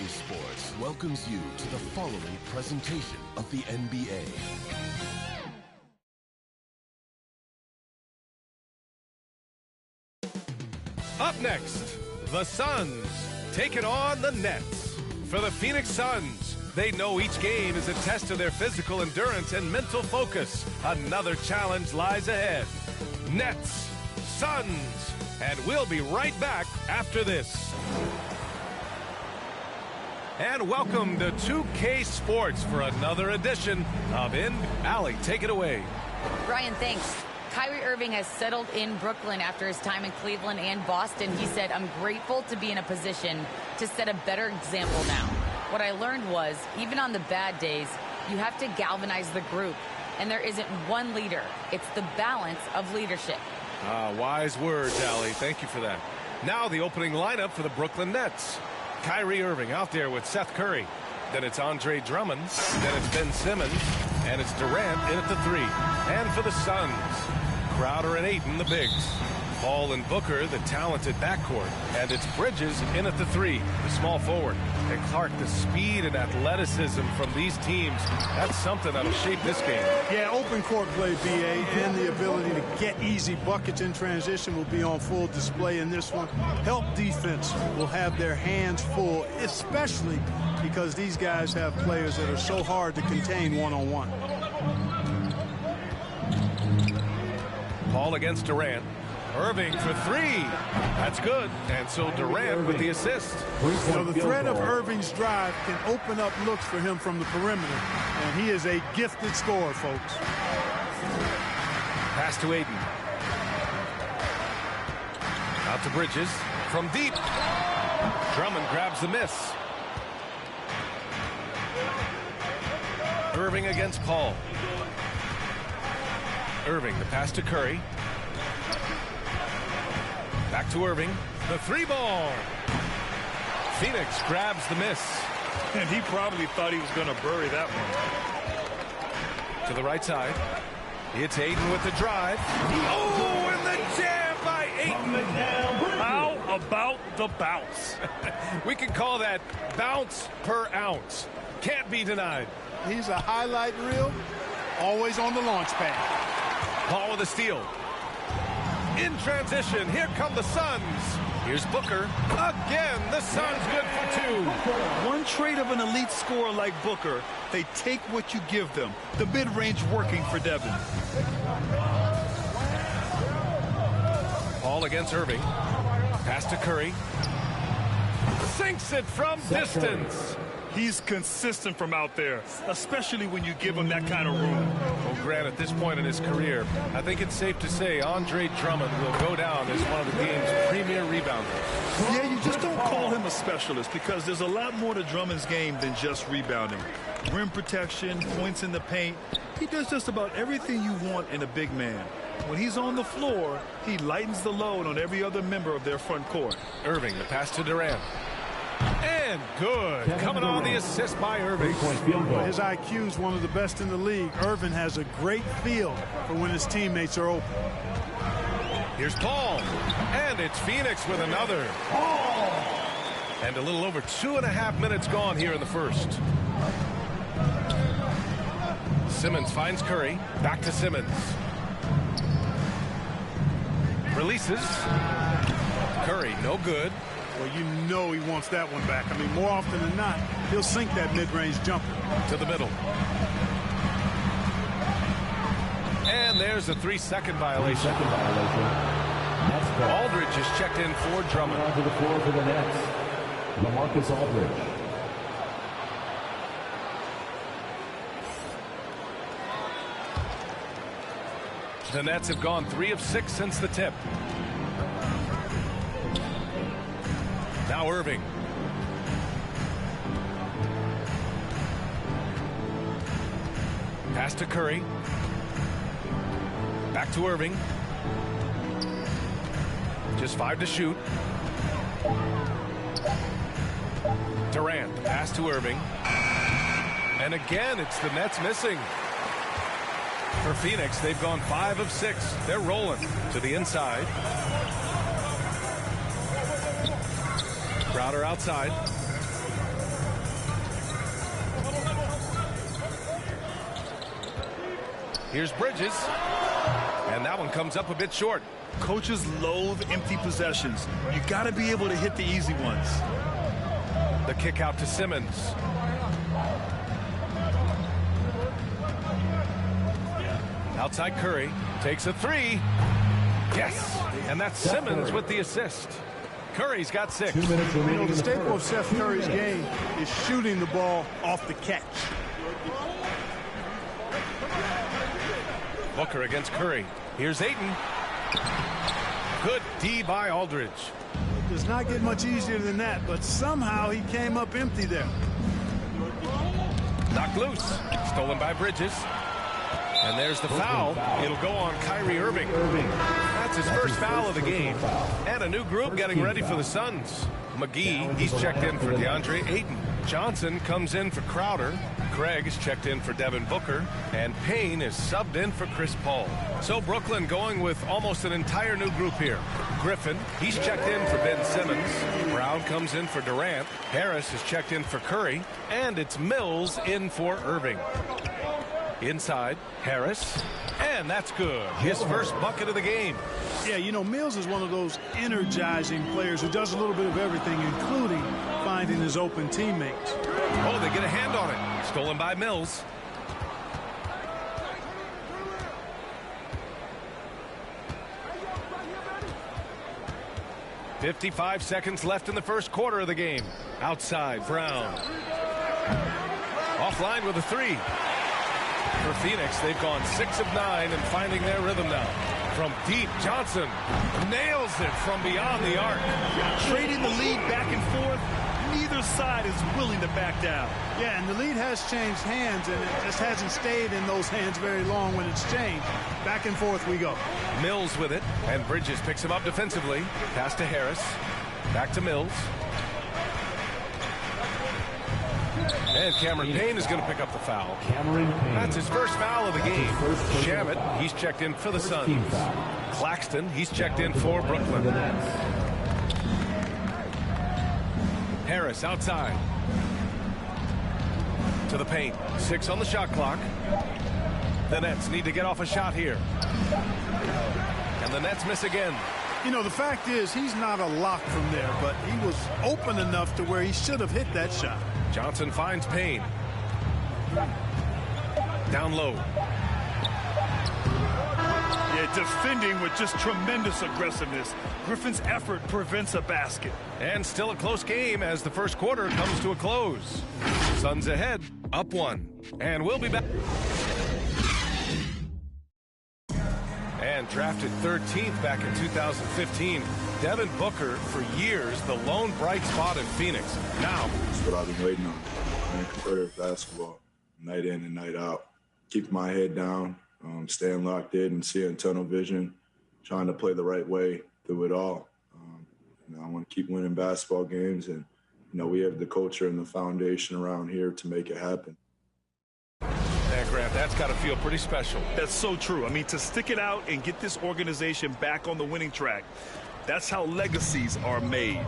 2K Sports welcomes you to the following presentation of the NBA. Up next, the Suns taking on the Nets. For the Phoenix Suns, they know each game is a test of their physical endurance and mental focus. Another challenge lies ahead. Nets, Suns, and we'll be right back after this. And welcome to 2K Sports for another edition of Allie, take it away. Brian, thanks. Kyrie Irving has settled in Brooklyn after his time in Cleveland and Boston. He said, "I'm grateful to be in a position to set a better example now. What I learned was, even on the bad days, you have to galvanize the group. And there isn't one leader. It's the balance of leadership." Wise words, Allie. Thank you for that. Now the opening lineup for the Brooklyn Nets. Kyrie Irving out there with Seth Curry. Then it's Andre Drummond. Then it's Ben Simmons. And it's Durant in at the 3. And for the Suns, Crowder and Ayton, the bigs. Paul and Booker, the talented backcourt. And it's Bridges in at the 3, the small forward. And Clark, the speed and athleticism from these teams, that's something that'll shape this game. Yeah, open court play, BA, and the ability to get easy buckets in transition will be on full display in this one. Help defense will have their hands full, especially because these guys have players that are so hard to contain one-on-one. Paul against Durant. Irving for 3. That's good. And so Durant with the assist. So the threat of Irving's drive can open up looks for him from the perimeter. And he is a gifted scorer, folks. Pass to Ayton. Out to Bridges. From deep. Drummond grabs the miss. Irving against Paul. Irving, the pass to Curry. Back to Irving. The 3-ball. Phoenix grabs the miss. And he probably thought he was going to bury that one. To the right side. It's Ayton with the drive. Oh, and the jam by Ayton. How about the bounce? We can call that bounce per ounce. Can't be denied. He's a highlight reel, always on the launch pad. Paul with a steal. In transition, here come the Suns. Here's Booker. Again, the Suns good for 2. One trait of an elite scorer like Booker, they take what you give them. The mid-range working for Devin. Paul against Irving. Pass to Curry. Sinks it from distance. He's consistent from out there, especially when you give him that kind of room. Well, Grant, at this point in his career, I think it's safe to say Andre Drummond will go down as one of the game's premier rebounders. Yeah, you just don't call him a specialist because there's a lot more to Drummond's game than just rebounding. Rim protection, points in the paint. He does just about everything you want in a big man. When he's on the floor, he lightens the load on every other member of their front court. Irving, the pass to Durant. And good. Coming on the assist by Irving. His IQ is one of the best in the league. Irving has a great feel for when his teammates are open. Here's Paul. And it's Phoenix with another. And a little over 2.5 minutes gone here in the first. Simmons finds Curry. Back to Simmons. Releases. Curry, no good. Well, you know he wants that one back. I mean, more often than not, he'll sink that mid-range jumper. To the middle. And there's a 3-second violation. Aldridge is checked in for Drummond. On to the floor for the Nets, LaMarcus Aldridge. The Nets have gone 3 of 6 since the tip. Now Irving. Pass to Curry. Back to Irving. Just 5 to shoot. Durant, the pass to Irving. And again, it's the Nets missing. For Phoenix, they've gone 5 of 6. They're rolling to the inside. Crowder outside. Here's Bridges. And that one comes up a bit short. Coaches loathe empty possessions. You got to be able to hit the easy ones. The kick out to Simmons. Outside Curry. Takes a three. Yes. And that's Simmons with the assist. Curry's got 6. 2 minutes remaining. You know, the in the staple of first. Seth Curry's game is shooting the ball off the catch. Booker against Curry. Here's Ayton. Good D by Aldridge. Does not get much easier than that, but somehow he came up empty there. Knocked loose. Stolen by Bridges. And there's the foul. It'll go on Kyrie Irving. That's his first foul of the game. And a new group getting ready for the Suns. McGee, he's checked in for DeAndre Ayton. Johnson comes in for Crowder. Craig is checked in for Devin Booker. And Payne is subbed in for Chris Paul. So Brooklyn going with almost an entire new group here. Griffin, he's checked in for Ben Simmons. Brown comes in for Durant. Harris is checked in for Curry. And it's Mills in for Irving. Inside, Harris, and that's good. His first bucket of the game. Yeah, you know, Mills is one of those energizing players who does a little bit of everything, including finding his open teammates. Oh, they get a hand on it. Stolen by Mills. .55 seconds left in the first quarter of the game. Outside, Brown. Offline with a 3. For Phoenix, they've gone 6 of 9 and finding their rhythm now. From deep, Johnson nails it from beyond the arc. Trading the lead back and forth. Neither side is willing to back down. Yeah, and the lead has changed hands, and it just hasn't stayed in those hands very long when it's changed. Back and forth we go. Mills with it, and Bridges picks him up defensively. Pass to Harris. Back to Mills. And Cameron Payne is going to pick up the foul. Cameron Payne. That's his first foul of the game. Shamet, he's checked in for the Suns. Claxton, he's checked in for Brooklyn. Harris outside. To the paint. 6 on the shot clock. The Nets need to get off a shot here. And the Nets miss again. You know, the fact is he's not a lock from there, but he was open enough to where he should have hit that shot. Johnson finds Payne. Down low. Yeah, defending with just tremendous aggressiveness. Griffin's effort prevents a basket. And still a close game as the first quarter comes to a close. Suns ahead, up 1. And we'll be back. And drafted 13th back in 2015, Devin Booker, for years, the lone bright spot in Phoenix. Now, that's what I've been waiting on. Playing competitive basketball, night in and night out. Keep my head down, staying locked in and seeing tunnel vision, trying to play the right way through it all. I want to keep winning basketball games, and we have the culture and the foundation around here to make it happen. Grant, that's got to feel pretty special. That's so true. I mean, to stick it out and get this organization back on the winning track, that's how legacies are made.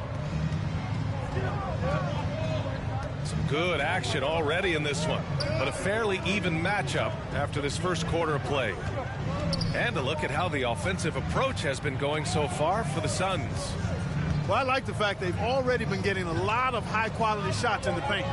Some good action already in this one, but a fairly even matchup after this first quarter of play. And a look at how the offensive approach has been going so far for the Suns. Well, I like the fact they've already been getting a lot of high-quality shots in the paint.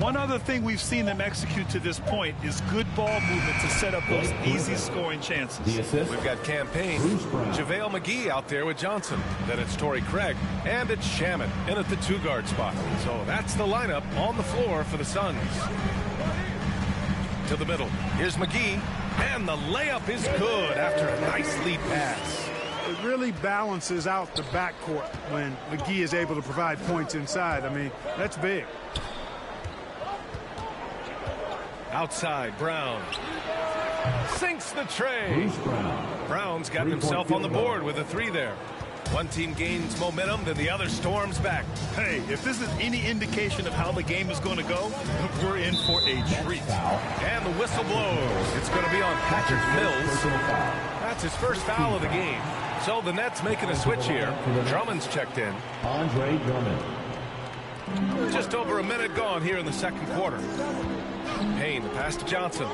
One other thing we've seen them execute to this point is good ball movement to set up those easy scoring chances. We've got Campaign, JaVale McGee out there with Johnson. Then it's Torrey Craig, and it's Shamet in at the 2-guard spot. So that's the lineup on the floor for the Suns. To the middle. Here's McGee, and the layup is good after a nice lead pass. It really balances out the backcourt when McGee is able to provide points inside. I mean, that's big. Outside, Brown. Sinks the tray. Brown's got himself on the board with a 3 there. One team gains momentum, then the other storms back. Hey, if this is any indication of how the game is going to go, we're in for a treat. And the whistle blows. It's going to be on Patrick Mills. That's his first foul of the game. So the Nets making a switch here. Drummond's checked in. Andre Drummond. Just over a minute gone here in the second quarter. Payne, the pass to Johnson.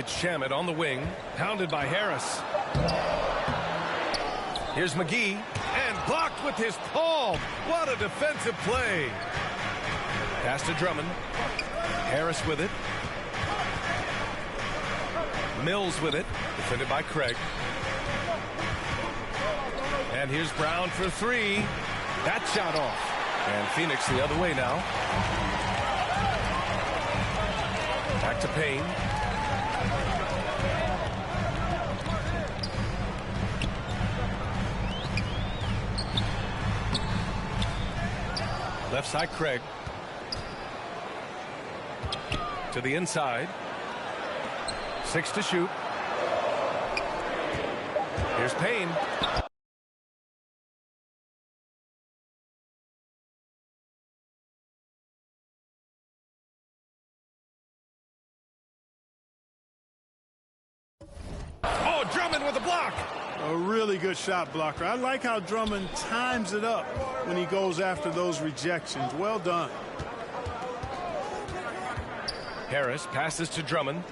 It's Shamet on the wing, pounded by Harris. Here's McGee, and blocked with his palm. What a defensive play. Pass to Drummond. Harris with it. Mills with it, defended by Craig. And here's Brown for three. That shot off. And Phoenix the other way now. Back to Payne. Left side, Craig. To the inside. 6 to shoot. Here's Payne. Oh, Drummond with a block. A really good shot blocker. I like how Drummond times it up when he goes after those rejections. Well done. Harris passes to Drummond.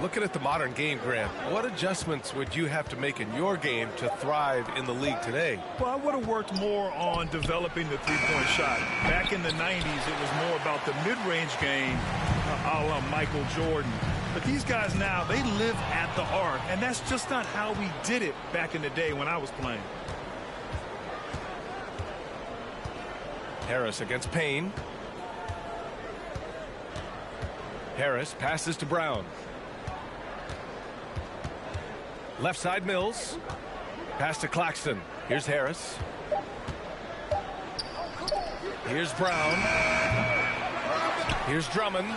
Looking at the modern game, Grant, what adjustments would you have to make in your game to thrive in the league today? Well, I would have worked more on developing the three-point shot. Back in the 90s, it was more about the mid-range game, a la Michael Jordan. But these guys now, they live at the arc, and that's just not how we did it back in the day when I was playing. Harris against Payne. Harris passes to Brown. Left side, Mills. Pass to Claxton. Here's Harris. Here's Brown. Here's Drummond.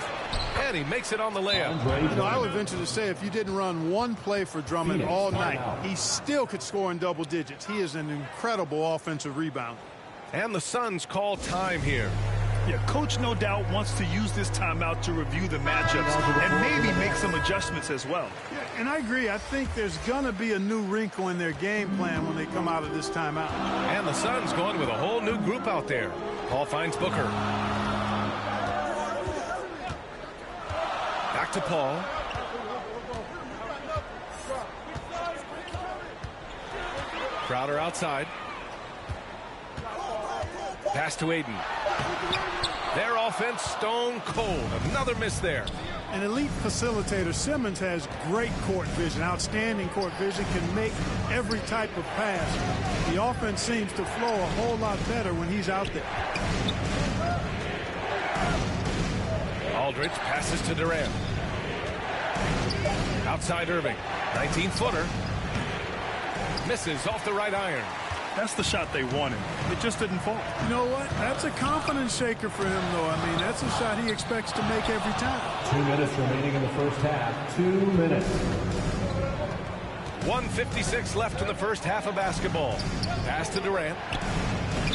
And he makes it on the layup. You know, I would venture to say if you didn't run one play for Drummond all night, he still could score in double digits. He is an incredible offensive rebounder. And the Suns call time here. Yeah, coach no doubt wants to use this timeout to review the matchups and maybe make some adjustments as well. Yeah, and I agree. I think there's going to be a new wrinkle in their game plan when they come out of this timeout. And the Suns going with a whole new group out there. Paul finds Booker. Back to Paul. Crowder outside. Pass to Aiden. Their offense stone cold. Another miss there. An elite facilitator. Simmons has great court vision, outstanding court vision, can make every type of pass. The offense seems to flow a whole lot better when he's out there. Aldridge passes to Durant. Outside Irving. 19-footer. Misses off the right iron. That's the shot they wanted. It just didn't fall. You know what? That's a confidence shaker for him, though. I mean, that's a shot he expects to make every time. 2 minutes remaining in the first half. 2 minutes. 1:56 left in the first half of basketball. Pass to Durant.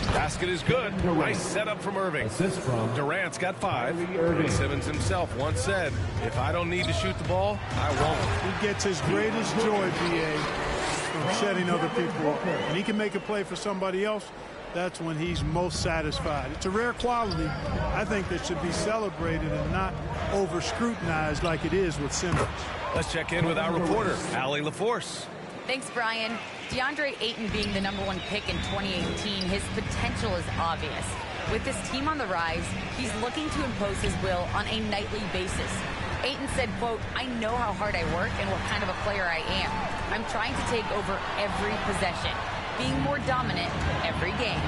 Basket is good. Nice setup from Irving. Assist from Durant's got 5. Irving. Simmons himself once said, if I don't need to shoot the ball, I won't. He gets his greatest joy, BA, from setting other people up. When he can make a play for somebody else, that's when he's most satisfied. It's a rare quality, I think, that should be celebrated and not over-scrutinized like it is with Simmons. Let's check in with our reporter, Allie LaForce. Thanks, Brian. DeAndre Ayton being the #1 pick in 2018, his potential is obvious. With his team on the rise, he's looking to impose his will on a nightly basis. Ayton said, quote, "I know how hard I work and what kind of a player I am. I'm trying to take over every possession, being more dominant every game."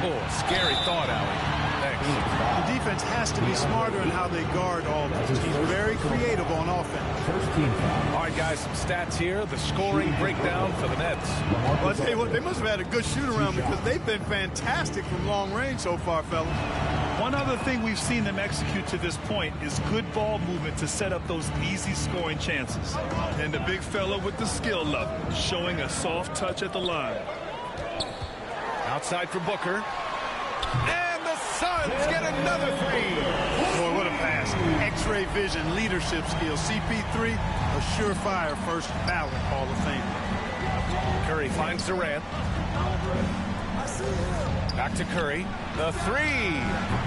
Oh, scary thought, Allie. Thanks. The defense has to be smarter in how they guard Aldridge. He's very creative on offense. First team foul. All right, guys, some stats here. The scoring breakdown for the Nets. Well, I tell you what, they must have had a good shoot-around because they've been fantastic from long range so far, fellas. One other thing we've seen them execute to this point is good ball movement to set up those easy scoring chances. And the big fella with the skill level, showing a soft touch at the line. Outside for Booker. And the Suns get another 3. Boy, what a pass. X-ray vision, leadership skills. CP3, a surefire first ballot Hall of Fame. Curry finds Durant. Back to Curry. The 3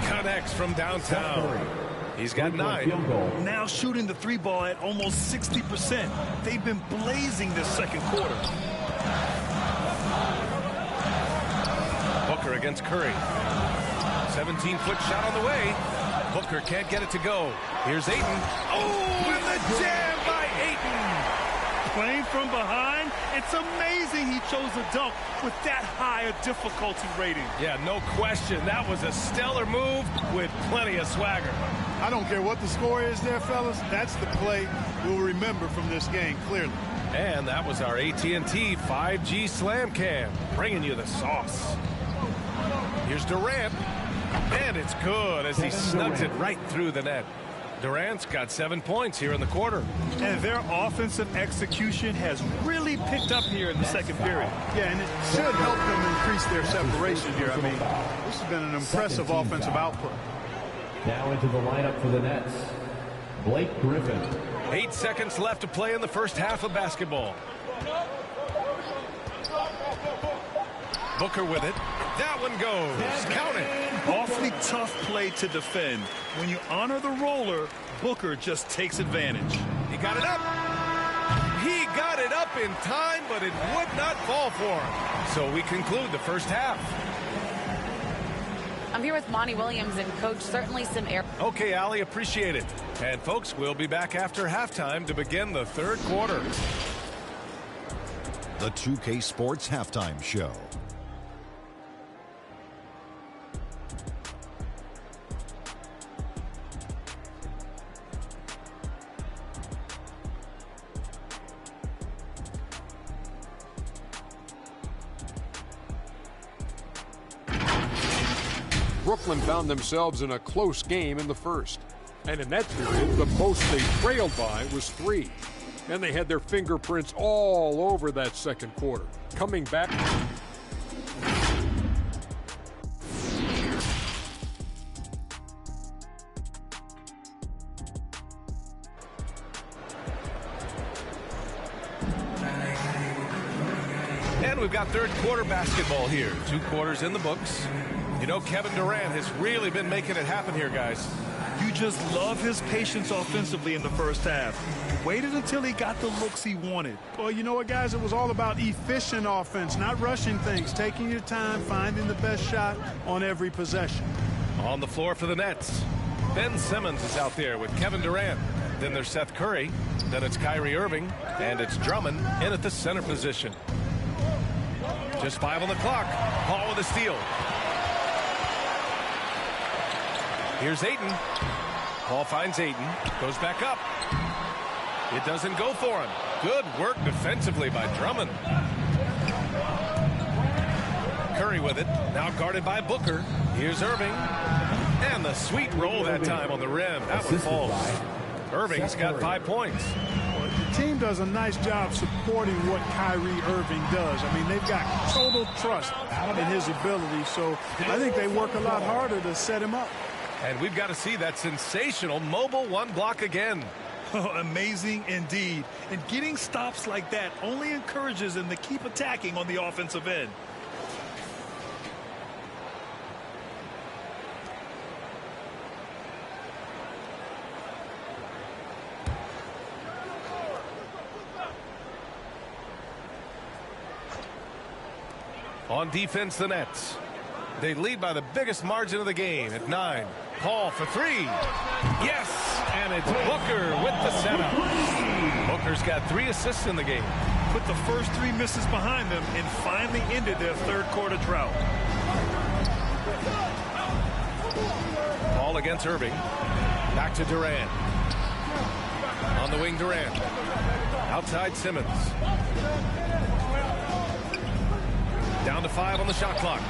connects from downtown. He's got 9. Field goal. Now shooting the 3 ball at almost 60%. They've been blazing this second quarter. Booker against Curry. 17-foot shot on the way. Booker can't get it to go. Here's Ayton. Oh, and the jam by Ayton. Playing from behind, it's amazing he chose a dunk with that high a difficulty rating. Yeah, no question. That was a stellar move with plenty of swagger. I don't care what the score is there, fellas. That's the play we'll remember from this game, clearly. And that was our AT&T 5G Slam Cam, bringing you the sauce. Here's Durant, and it's good as he snugs it right through the net. Durant's got 7 points here in the quarter. And their offensive execution has really picked up here in the second period. Yeah, and it should help them increase their separation here. I mean, this has been an impressive offensive output. Now into the lineup for the Nets, Blake Griffin. 8 seconds left to play in the first half of basketball. Booker with it. That one goes. Count it. Awfully tough play to defend. When you honor the roller, Booker just takes advantage. He got it up. He got it up in time, but it would not fall for him. So we conclude the first half. I'm here with Monty Williams, and Coach, certainly some air. Okay, Allie, appreciate it. And folks, we'll be back after halftime to begin the third quarter. The 2K Sports Halftime Show. Brooklyn found themselves in a close game in the first. And in that period, the most they trailed by was 3. And they had their fingerprints all over that second quarter. Coming back. And we've got third quarter basketball here. 2 quarters in the books. You know, Kevin Durant has really been making it happen here, guys. You just love his patience offensively in the first half. He waited until he got the looks he wanted. Well, you know what, guys? It was all about efficient offense, not rushing things, taking your time, finding the best shot on every possession. On the floor for the Nets, Ben Simmons is out there with Kevin Durant. Then there's Seth Curry. Then it's Kyrie Irving. And it's Drummond in at the center position. Just 5 on the clock. Paul with a steal. Here's Ayton. Paul finds Ayton. Goes back up. It doesn't go for him. Good work defensively by Drummond. Curry with it. Now guarded by Booker. Here's Irving. And the sweet roll that time on the rim. That one falls. Irving's got 5 points. The team does a nice job supporting what Kyrie Irving does. I mean, they've got total trust in his ability, so I think they work a lot harder to set him up. And we've got to see that sensational mobile 1 block again. Oh, amazing indeed. And getting stops like that only encourages him to keep attacking on the offensive end. On defense, the Nets. They lead by the biggest margin of the game at 9. Paul for 3. Yes, and it's Booker with the setup. Booker's got 3 assists in the game. Put the first 3 misses behind them and finally ended their third quarter drought. Paul against Irving. Back to Durant. On the wing, Durant. Outside Simmons. Down to 5 on the shot clock.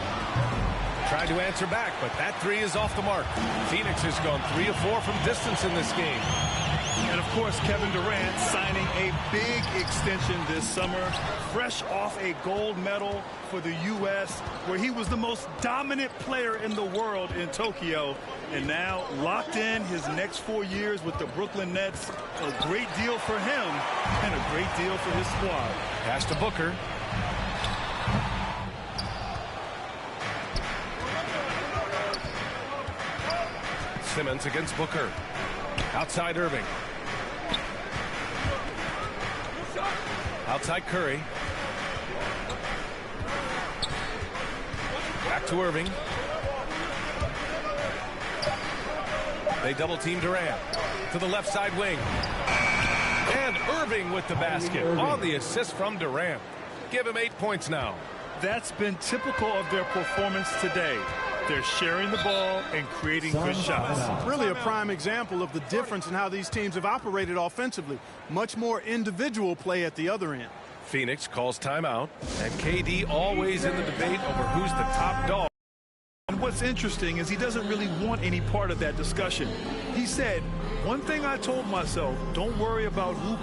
Tried to answer back, but that 3 is off the mark. Phoenix has gone 3 of 4 from distance in this game. And of course, Kevin Durant signing a big extension this summer, fresh off a gold medal for the U.S., where he was the most dominant player in the world in Tokyo. And now locked in his next 4 years with the Brooklyn Nets. A great deal for him and a great deal for his squad. Pass to Booker. Simmons against Booker. Outside Irving. Outside Curry. Back to Irving. They double team Durant to the left side wing. And Irving with the basket on the assist from Durant. Give him 8 points now. That's been typical of their performance today. They're sharing the ball and creating good shots. Really a prime example of the difference in how these teams have operated offensively. Much more individual play at the other end. Phoenix calls timeout, and KD always in the debate over who's the top dog. And what's interesting is he doesn't really want any part of that discussion. He said, one thing I told myself, don't worry about who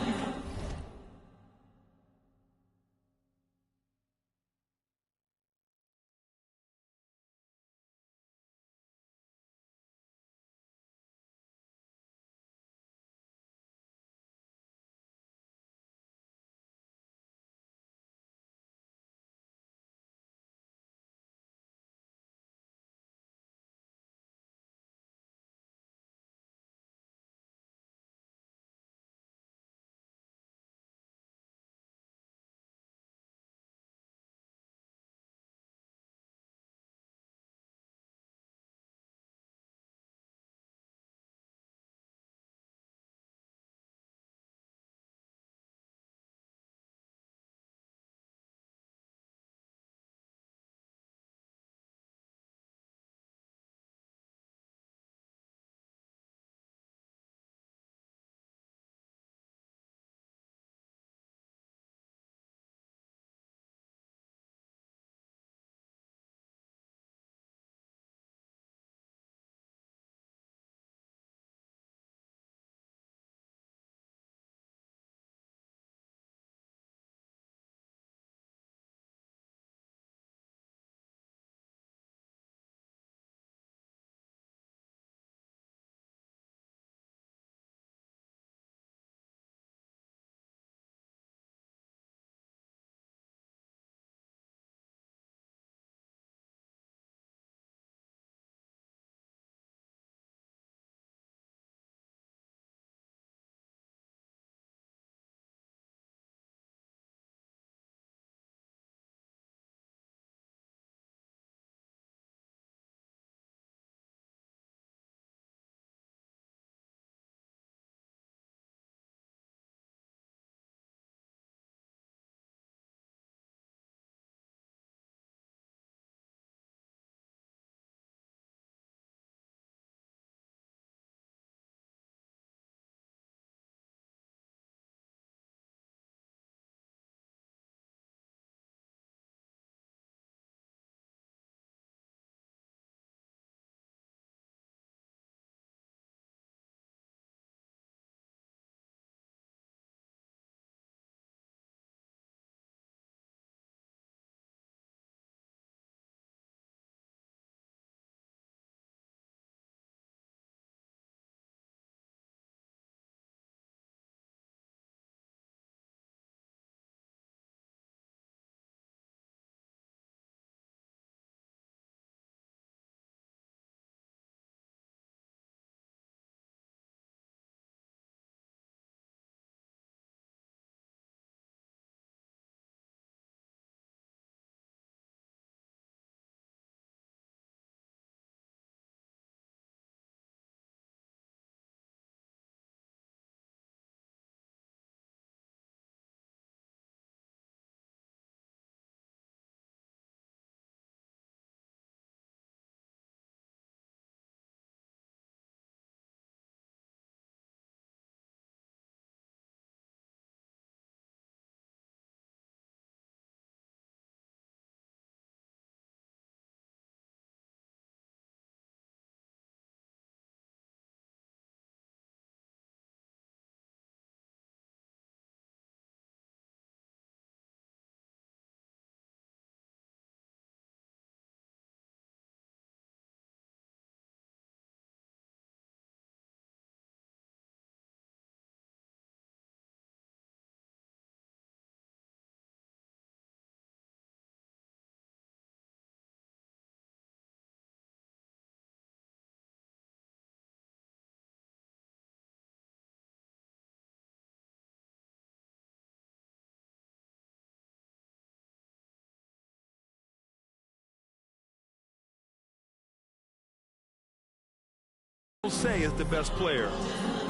say is the best player.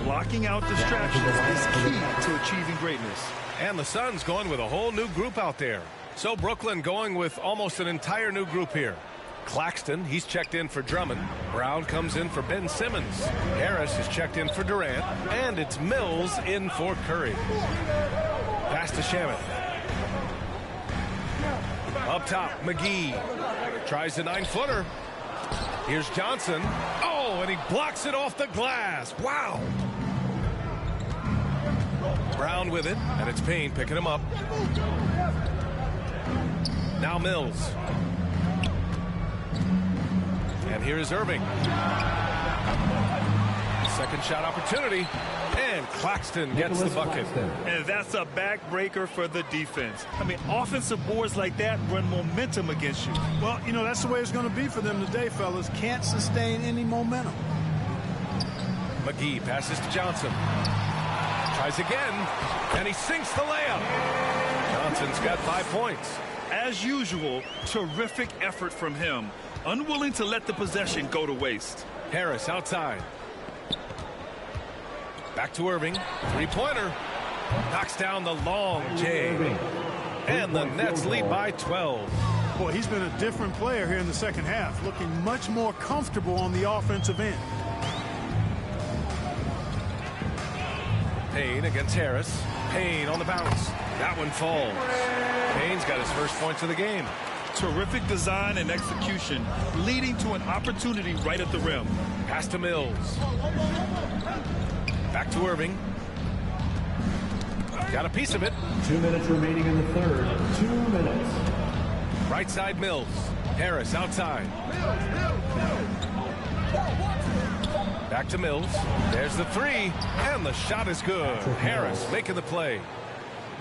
Blocking out distractions is key to achieving greatness. And the Suns going with a whole new group out there. So Brooklyn going with almost an entire new group here. Claxton, he's checked in for Drummond. Brown comes in for Ben Simmons. Harris is checked in for Durant. And it's Mills in for Curry. Pass to Shamet. Up top, McGee. Tries a 9-footer. Here's Johnson. Oh, and he blocks it off the glass. Wow. Brown with it, and it's Payne picking him up. Now Mills. And here is Irving. Second shot opportunity. And Claxton gets the bucket. And that's a backbreaker for the defense. I mean, offensive boards like that run momentum against you. Well, you know, that's the way it's going to be for them today, fellas. Can't sustain any momentum. McGee passes to Johnson. Tries again, and he sinks the layup. Johnson's got 5 points. As usual, terrific effort from him. Unwilling to let the possession go to waste. Harris outside. Back to Irving. Three-pointer. Knocks down the long J. And the Nets lead by 12. Boy, he's been a different player here in the second half, looking much more comfortable on the offensive end. Payne against Harris. Payne on the bounce. That one falls. Payne's got his first points of the game. Terrific design and execution, leading to an opportunity right at the rim. Pass to Mills. Back to Irving. Got a piece of it. 2 minutes remaining in the third. 2 minutes. Right side Mills. Harris outside. Back to Mills. There's the three. And the shot is good. Harris making the play.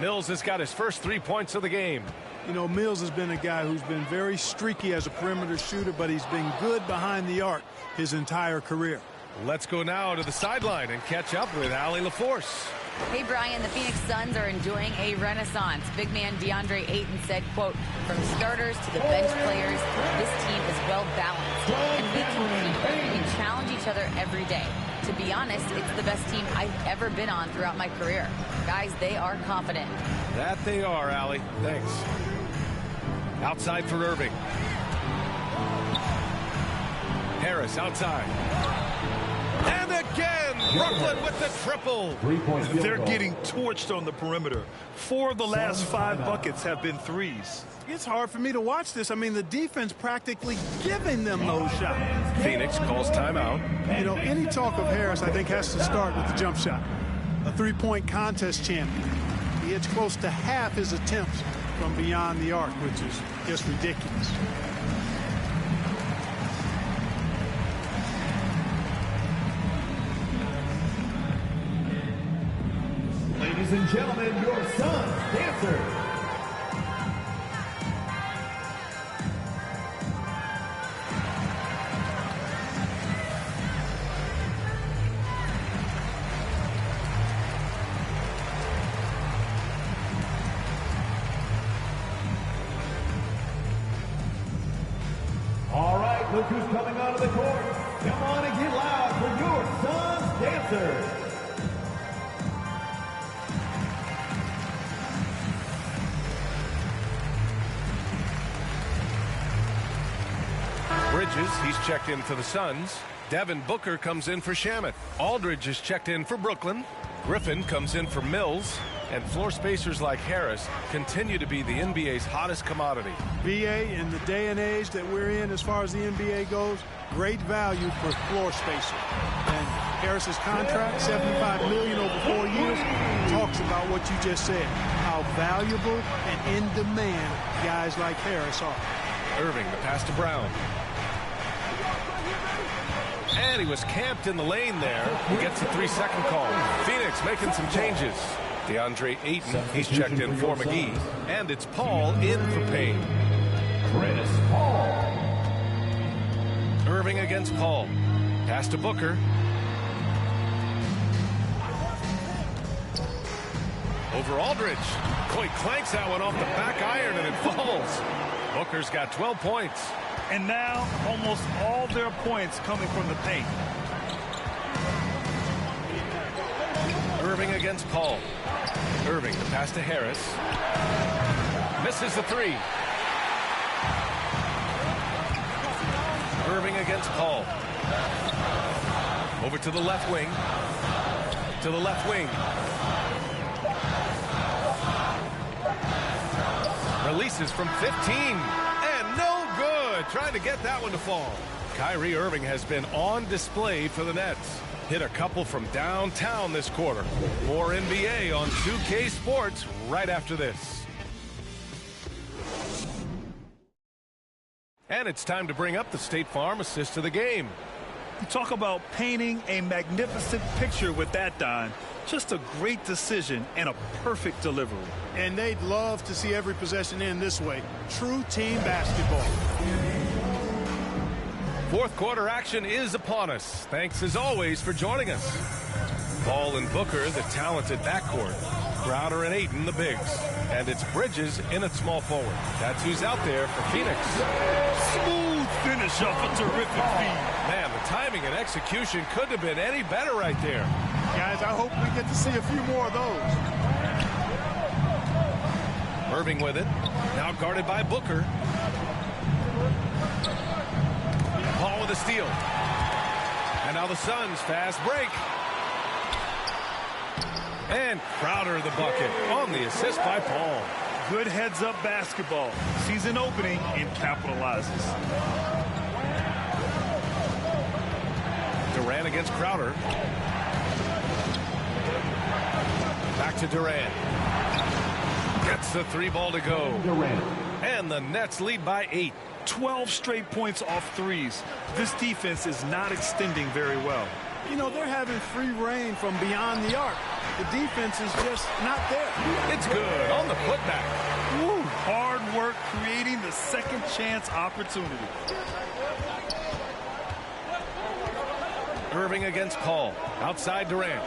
Mills has got his first 3 points of the game. You know, Mills has been a guy who's been very streaky as a perimeter shooter, but he's been good behind the arc his entire career. Let's go now to the sideline and catch up with Allie LaForce. Hey, Brian, the Phoenix Suns are enjoying a renaissance. Big man DeAndre Ayton said, quote, from starters to the bench players, this team is well balanced. And we compete. We challenge each other every day. To be honest, it's the best team I've ever been on throughout my career. Guys, they are confident. That they are, Allie. Thanks. Outside for Irving. Harris outside. And again, Brooklyn with the triple. They're getting torched on the perimeter. 4 of the last 5 buckets have been threes. It's hard for me to watch this. I mean, the defense practically giving them those shots. Phoenix calls timeout. You know, any talk of Harris, I think, has to start with the jump shot. A three-point contest champion. He hits close to half his attempts from beyond the arc, which is just ridiculous. Ladies and gentlemen, your Suns dancer. All right, look who's coming onto the court. Come on and get loud for your Suns dancers. Bridges, he's checked in for the Suns. Devin Booker comes in for Shamet. Aldridge is checked in for Brooklyn. Griffin comes in for Mills. And floor spacers like Harris continue to be the NBA's hottest commodity. BA, in the day and age that we're in as far as the NBA goes, great value for floor spacer. And Harris's contract, $75 million over 4 years, talks about what you just said, how valuable and in demand guys like Harris are. Irving, the pass to Brown. And he was camped in the lane there. He gets a 3-second call. Phoenix making some changes. DeAndre Ayton, he's checked in for McGee. And it's Paul in for Payne. Chris Paul. Irving against Paul. Pass to Booker. Over Aldridge. He clanks that one off the back iron and it falls. Booker's got 12 points. And now almost all their points coming from the paint. Irving against Paul. Irving, the pass to Harris. Misses the three. Irving against Paul. Over to the left wing. To the left wing. Releases from 15. And no good. Trying to get that one to fall. Kyrie Irving has been on display for the Nets. Hit a couple from downtown this quarter. More NBA on 2K Sports right after this. And it's time to bring up the State Farm assist of the game. You talk about painting a magnificent picture with that, Don. Just a great decision and a perfect delivery. And they'd love to see every possession end this way. True team basketball. Fourth quarter action is upon us. Thanks as always for joining us. Ball and Booker, the talented backcourt. Crowder and Ayton, the bigs. And it's Bridges in at small forward. That's who's out there for Phoenix. Smooth finish off a terrific feed. Man, the timing and execution couldn't have been any better right there. Guys, I hope we get to see a few more of those. Irving with it. Now guarded by Booker. Paul with a steal. And now the Suns fast break. And Crowder the bucket on the assist by Paul. Good heads-up basketball. Season opening and capitalizes. Durant against Crowder. Back to Durant. Gets the three ball to go. And the Nets lead by 8. 12 straight points off threes. This defense is not extending very well. You know, they're having free reign from beyond the arc. The defense is just not there. It's good on the putback. Woo, hard work creating the second chance opportunity. Irving against Paul. Outside Durant.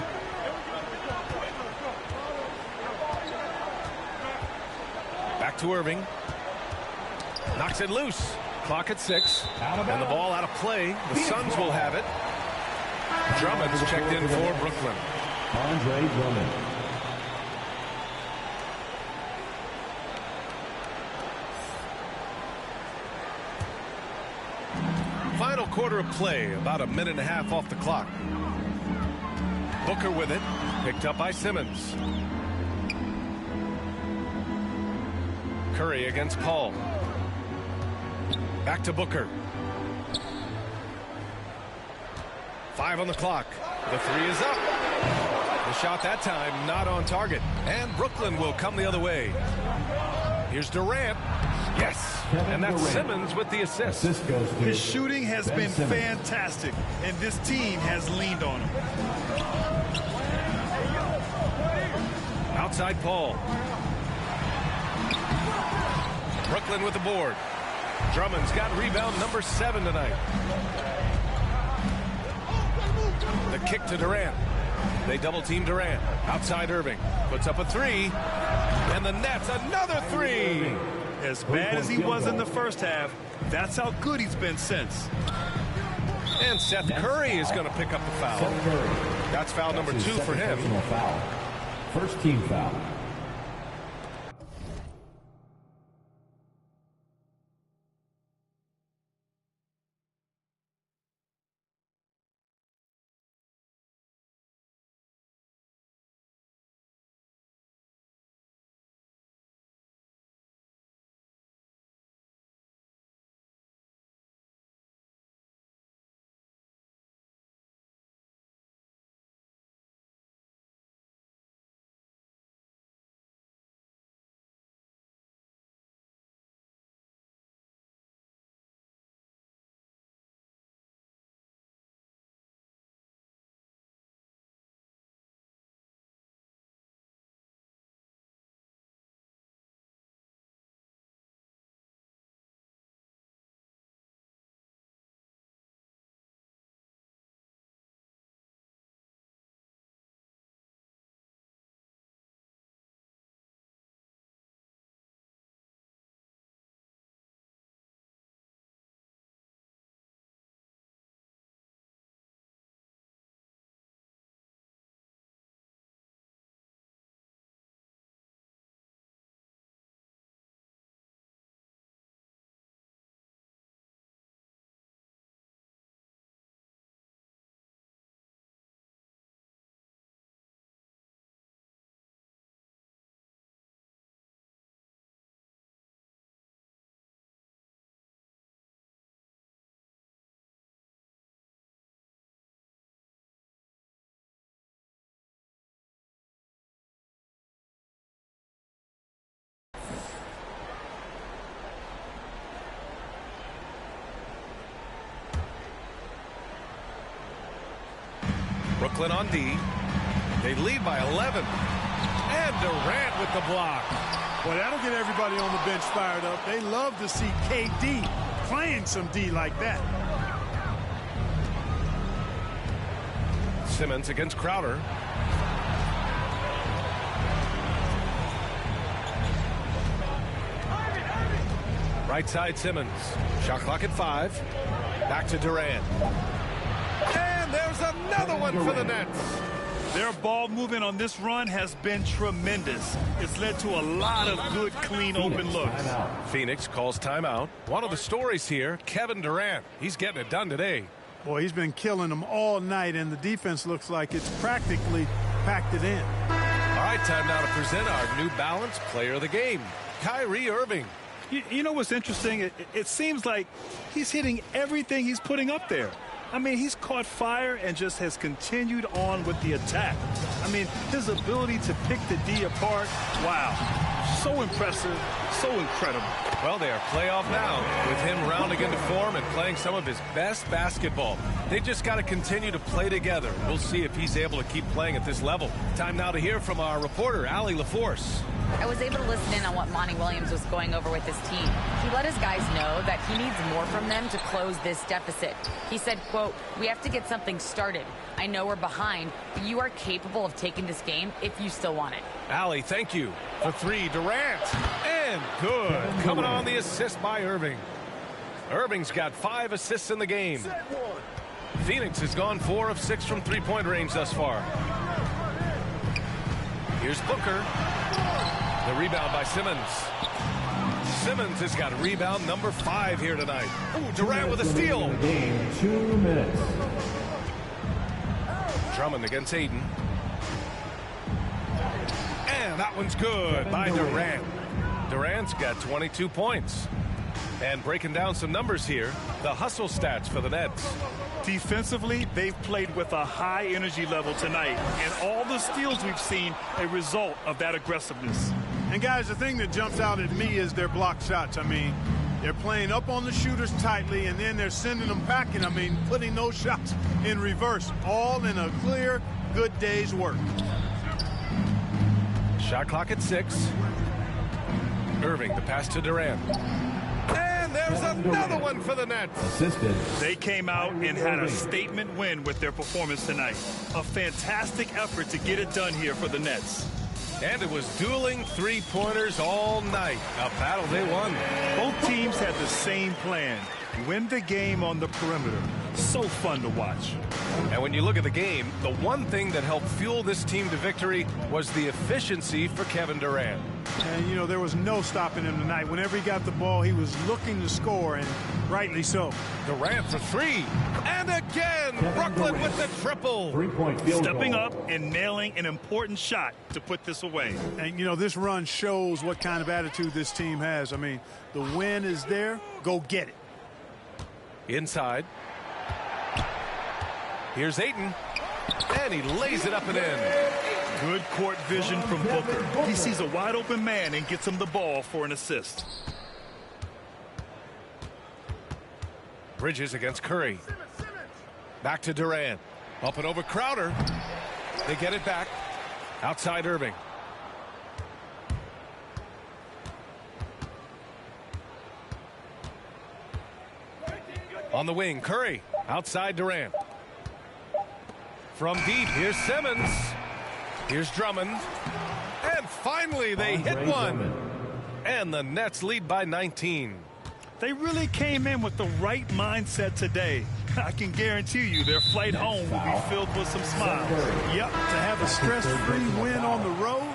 Back to Irving. Knocks it loose. Clock at 6. And the ball out of play. The Suns will have it. Drummond's checked in for Brooklyn. Andre Drummond. Final quarter of play, about a minute and a half off the clock. Booker with it, picked up by Simmons. Curry against Paul. Back to Booker. 5 on the clock. The three is up. The shot that time not on target. And Brooklyn will come the other way. Here's Durant. Yes. And that's Simmons with the assist. His shooting has been fantastic, and this team has leaned on him. Outside Paul. Brooklyn with the board. Drummond's got rebound number 7 tonight. The kick to Durant. They double team Durant. Outside Irving. Puts up a 3. And the Nets another 3. As bad as he was in the first half, that's how good he's been since. And Seth Curry is going to pick up the foul. That's foul number 2 for him. First team foul. Brooklyn on D. They lead by 11. And Durant with the block. Boy, that'll get everybody on the bench fired up. They love to see KD playing some D like that. Simmons against Crowder. Right side Simmons. Shot clock at 5. Back to Durant. And there's another one for the Nets. Their ball movement on this run has been tremendous. It's led to a lot of good, clean, open looks. Phoenix calls timeout. One of the stories here, Kevin Durant. He's getting it done today. Boy, he's been killing them all night, and the defense looks like it's practically packed it in. All right, time now to present our New Balance Player of the Game, Kyrie Irving. You know what's interesting? It seems like he's hitting everything he's putting up there. I mean, he's caught fire and just has continued on with the attack. I mean, his ability to pick the D apart, wow. So impressive, so incredible. Well, they are playoff now with him rounding into form and playing some of his best basketball. They just got to continue to play together. We'll see if he's able to keep playing at this level. Time now to hear from our reporter, Allie LaForce. I was able to listen in on what Monty Williams was going over with his team. He let his guys know that he needs more from them to close this deficit. He said, quote, "We have to get something started. I know we're behind, but you are capable of taking this game if you still want it." Allie, thank you. For 3, Durant. And good. Coming on the assist by Irving. Irving's got 5 assists in the game. Phoenix has gone 4 of 6 from three-point range thus far. Here's Booker. The rebound by Simmons. Simmons has got rebound number 5 here tonight. Ooh, Durant with a steal. Game, 2 minutes. Drummond against Aiden. And that one's good by Durant. Durant's got 22 points. And breaking down some numbers here, the hustle stats for the Nets. Defensively, they've played with a high energy level tonight, and all the steals we've seen a result of that aggressiveness. And guys, the thing that jumps out at me is their block shots. I mean, they're playing up on the shooters tightly, and then they're sending them packing. I mean, putting those shots in reverse, all in a clear, good day's work. Shot clock at 6. Irving, the pass to Durant. And there's another one for the Nets. Assisted. They came out and had a statement win with their performance tonight. A fantastic effort to get it done here for the Nets. And it was dueling three-pointers all night. A battle they won. Both teams had the same plan. Win the game on the perimeter. So fun to watch. And when you look at the game, the one thing that helped fuel this team to victory was the efficiency for Kevin Durant. And, you know, there was no stopping him tonight. Whenever he got the ball, he was looking to score, and rightly so. Durant for 3. And again, Brooklyn with the triple. 3-point field Stepping goal. up and nailing an important shot to put this away. And, you know, this run shows what kind of attitude this team has. I mean, the win is there. Go get it. Inside. Here's Ayton. And he lays it up and in. Good court vision from Booker. He sees a wide open man and gets him the ball for an assist. Bridges against Curry. Back to Durant. Up and over Crowder. They get it back. Outside Irving. On the wing, Curry. Outside Durant. From deep, here's Simmons. Here's Drummond. And finally, they hit one. And the Nets lead by 19. They really came in with the right mindset today. I can guarantee you their flight home will be filled with some smiles. Yep, to have a stress-free win on the road,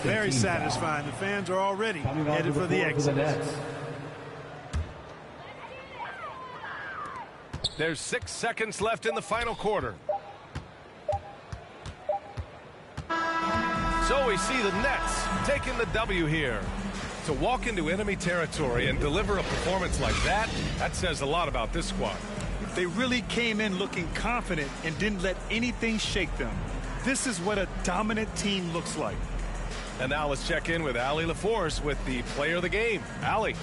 very satisfying. The fans are already headed for the exit. There's 6 seconds left in the final quarter. So we see the Nets taking the W here. To walk into enemy territory and deliver a performance like that, that says a lot about this squad. They really came in looking confident and didn't let anything shake them. This is what a dominant team looks like. And now let's check in with Allie LaForce with the player of the game. Allie.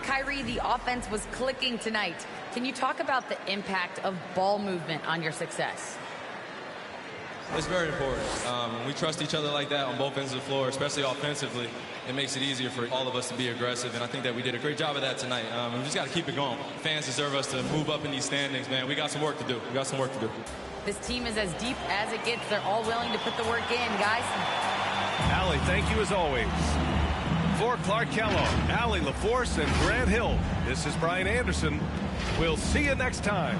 Kyrie, the offense was clicking tonight. Can you talk about the impact of ball movement on your success? It's very important. When we trust each other like that on both ends of the floor, especially offensively, it makes it easier for all of us to be aggressive, and I think that we did a great job of that tonight. We just got to keep it going. Fans deserve us to move up in these standings, man. We got some work to do. We got some work to do. This team is as deep as it gets. They're all willing to put the work in, guys. Allie, thank you as always. For Clark Kellogg, Allie LaForce, and Grant Hill, this is Brian Anderson. We'll see you next time.